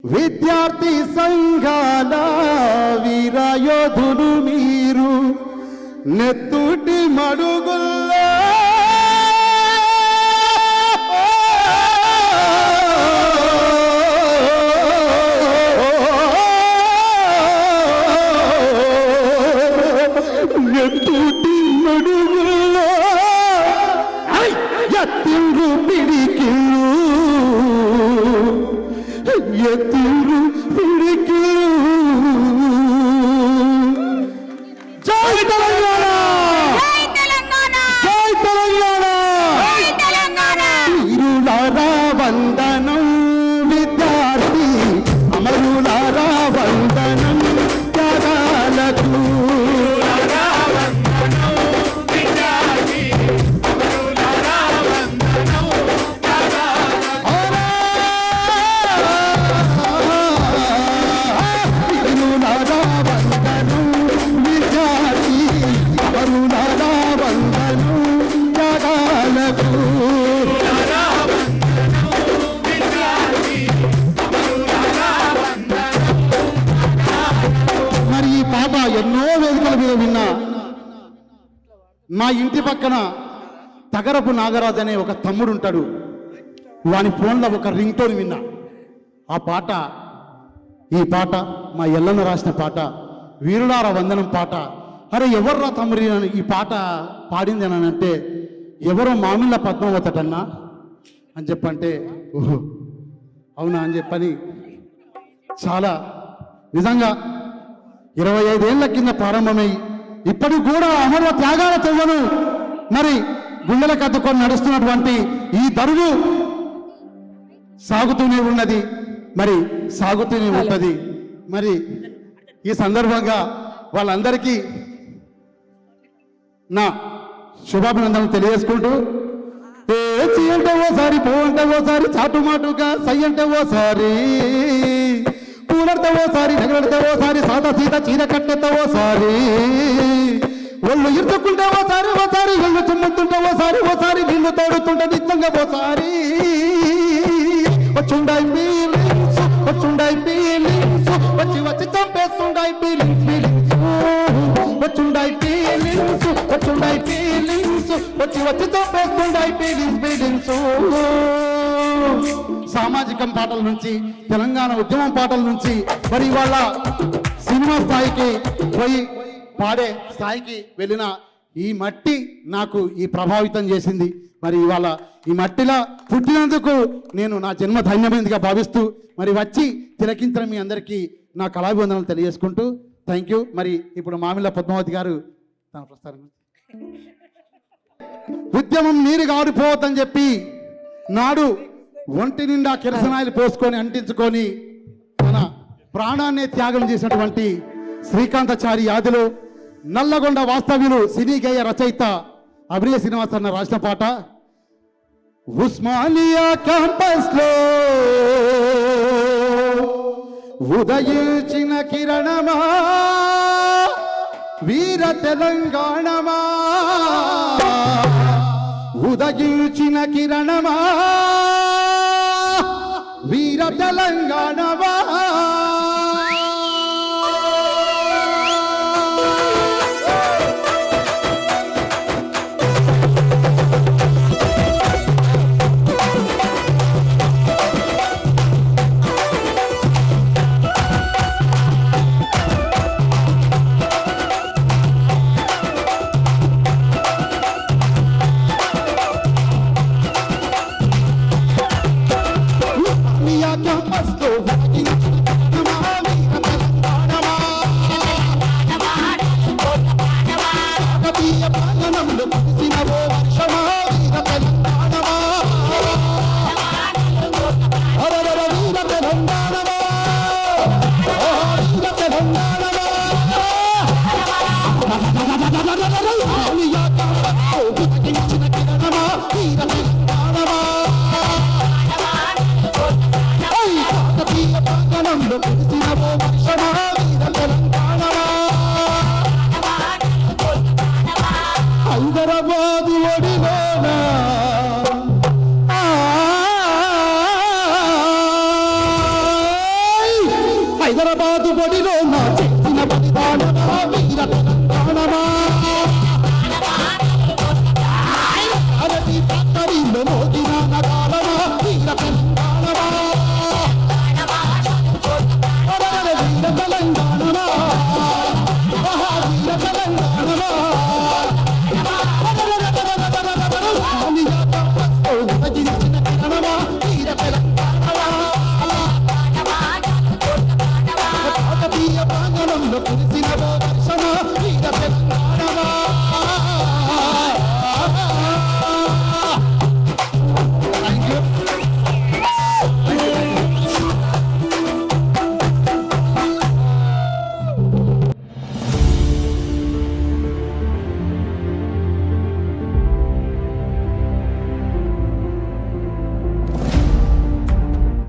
విద్యార్థి సంఘాల వీరయోధులు మీరు నెత్తుటి మడుగుల్లో నెత్తుటి మడుగుల్లో ఎత్తిండ్రు పిడికిళ్ళు ఎత్తిండ్రు పిడికిళ్ళు. జై తెలంగాణ, జై తెలంగాణ, జై తెలంగాణ. వీరులారా వందనం విద్యార్థి అమరులారా వందనం త్యాగాలకు. మరి ఈ పాట ఎన్నో వేదికల మీద విన్నా. మా ఇంటి పక్కన తగరపు నాగరాజు అనే ఒక తమ్ముడు ఉంటాడు. వాని ఫోన్లో ఒక రింగ్ టోన్ విన్నా. ఆ పాట ఈ పాట మా ఎల్లన్న రాసిన పాట, వీరులార వందనం పాట. అరే ఎవర్రా తమ్ముడి ఈ పాట పాడింది అని అంటే, ఎవరో మామిళ్ళ పద్మావతటన్నా అని చెప్పంటే, ఓహో అవునా అని చెప్పని చాలా నిజంగా 25 ఏళ్ల కింద ప్రారంభమై ఇప్పటికి కూడా అమరుల త్యాగాల చెయ్యను మరి గుండెలకు అద్దుకొని నడుస్తున్నటువంటి ఈ దరువు సాగుతూనే ఉన్నది, మరి సాగుతూనే ఉంటుంది. మరి ఈ సందర్భంగా వాళ్ళందరికీ నా శుభాభినందనలు తెలియజేసుకుంటూ, చి అంటే ఓసారి, పో అంటే ఓసారి, చాటుమాటుగా సై అంటే ఓసారి, పూలడితే ఓసారి, నగలడితే ఓసారి, సాదా సీత చీర కట్టెత్తే ఓసారి, ఒళ్ళు ఇరుచుకుంటే ఓసారి ఓసారి, ఒళ్ళు చుమ్ముతుంటే ఓసారి ఓసారి, నీళ్లు తోడుతుంటే నిజంగా ఓసారి. వచ్చుండాయి ఫీలింగ్స్, వచ్చుండాయి ఫీలింగ్స్, వచ్చి వచ్చి చంపేస్తుండాయి ఫీలింగ్స్ ఫీలింగ్స్, వచ్చుండాయి ఫీలింగ్స్, వచ్చుండాయి ఫీలింగ్స్, వచ్చి వచ్చి చంపేస్తుండాయి ఫీలింగ్స్ ఫీలింగ్స్. సామాజికం పాటల నుంచి, తెలంగాణ ఉద్యమం పాటల నుంచి మరి ఇవాళ సినిమా స్థాయికి పోయి పాడే స్థాయికి వెళ్ళిన ఈ మట్టి నాకు ఈ ప్రభావితం చేసింది. మరి ఇవాళ ఈ మట్టిలా పుట్టినందుకు నేను నా జన్మ ధన్యమైనదిగా భావిస్తూ మరి వచ్చి తిలకించిన మీ అందరికీ నా కళాభివందనలు తెలియజేసుకుంటూ థ్యాంక్ యూ. మరి ఇప్పుడు మామిళ్ళ పద్మావతి గారు తన ప్రస్తారం. ఉద్యమం నీరు గారిపోవద్దని చెప్పి నాడు ఒంటి నిండా కిరసనాయిలు పోసుకొని అంటించుకొని తన ప్రాణాన్ని త్యాగం చేసినటువంటి శ్రీకాంతాచారి యాదులు, నల్లగొండ వాస్తవ్యులు, సినీ గేయ రచయిత అభినయ శ్రీనివాస్ అన్న రాసిన పాట. ఉస్మానియా క్యాంపస్ లో ఉదయించిన కిరణమా వీర తెలంగాణమా, ఉదయించిన కిరణమా వీర తెలంగాణమా. హైదరాబాదు ఒడిలోనా హైదరాబాదు బడిలో నా చేసిన బలిదానమా వీరత